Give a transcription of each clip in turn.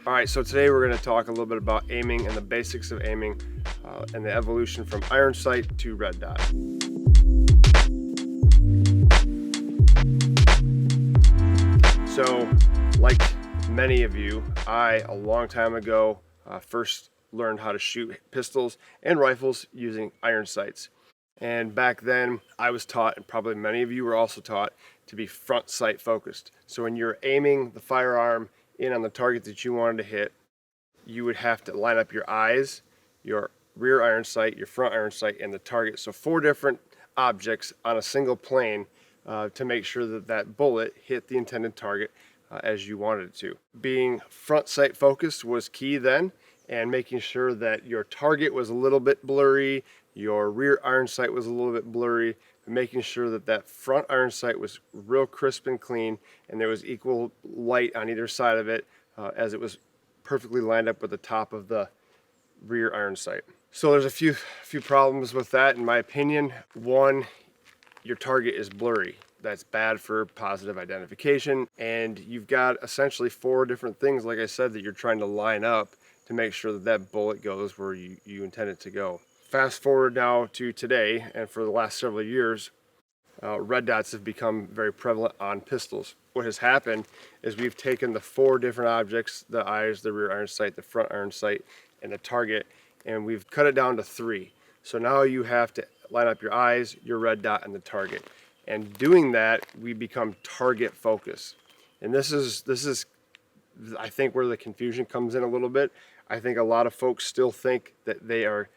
All right, so today we're going to talk a little bit about aiming and the basics of aiming and the evolution from iron sight to red dot. So, like many of you, a long time ago, first learned how to shoot pistols and rifles using iron sights. And back then, I was taught, and probably many of you were also taught, to be front sight focused. So when you're aiming the firearm in on the target that you wanted to hit, you would have to line up your eyes, your rear iron sight, your front iron sight, and the target. So 4 different objects on a single plane to make sure that that bullet hit the intended target as you wanted it to. Being front sight focused was key then, and making sure that your target was a little bit blurry, your rear iron sight was a little bit blurry, and making sure that that front iron sight was real crisp and clean, and there was equal light on either side of it as it was perfectly lined up with the top of the rear iron sight. So there's a few problems with that in my opinion. One, your target is blurry. That's bad for positive identification, and you've got essentially 4 different things, like I said, that you're trying to line up to make sure that that bullet goes where you intend it to go. Fast forward now to today, and for the last several years, red dots have become very prevalent on pistols. What has happened is we've taken the 4 different objects, the eyes, the rear iron sight, the front iron sight, and the target, and we've cut it down to 3. So now you have to line up your eyes, your red dot, and the target. And doing that, we become target focused. And this is I think where the confusion comes in a little bit. I think a lot of folks still think that they are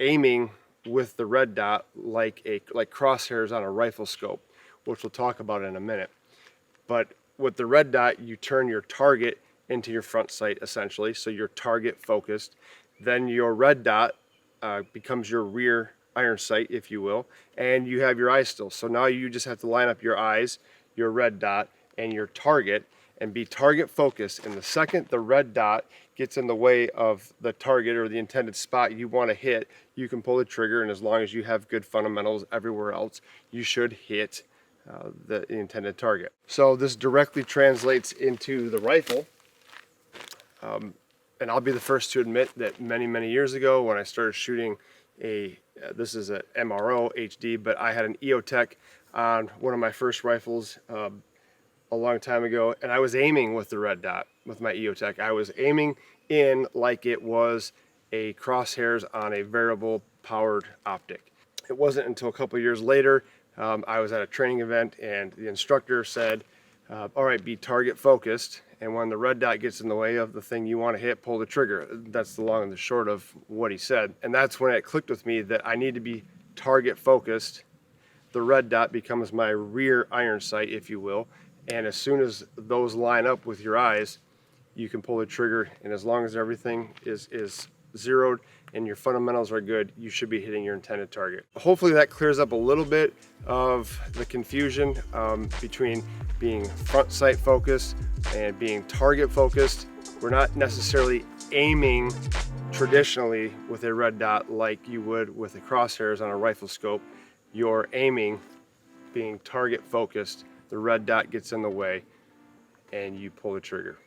aiming with the red dot like crosshairs on a rifle scope, which we'll talk about in a minute. But with the red dot, you turn your target into your front sight essentially, so you're target focused. Then your red dot becomes your rear iron sight, if you will, and you have your eyes still. So now you just have to line up your eyes, your red dot, and your target, and be target focused. And the second the red dot gets in the way of the target or the intended spot you want to hit, you can pull the trigger, and as long as you have good fundamentals everywhere else, you should hit the intended target. So this directly translates into the rifle. And I'll be the first to admit that many years ago, when I started shooting this is a MRO HD, but I had an EOTech on one of my first rifles a long time ago, and I was aiming with the red dot with my EOTech. I was aiming in like it was a crosshairs on a variable powered optic. It wasn't until a couple years later, I was at a training event, and the instructor said, all right, be target focused, and when the red dot gets in the way of the thing you want to hit, pull the trigger. That's the long and the short of what he said. And that's when it clicked with me that I need to be target focused. The red dot becomes my rear iron sight, if you will, and as soon as those line up with your eyes, you can pull the trigger, and as long as everything is zeroed and your fundamentals are good, you should be hitting your intended target. Hopefully that clears up a little bit of the confusion between being front sight focused and being target focused. We're not necessarily aiming traditionally with a red dot like you would with the crosshairs on a rifle scope. You're aiming being target focused. The red dot gets in the way and you pull the trigger.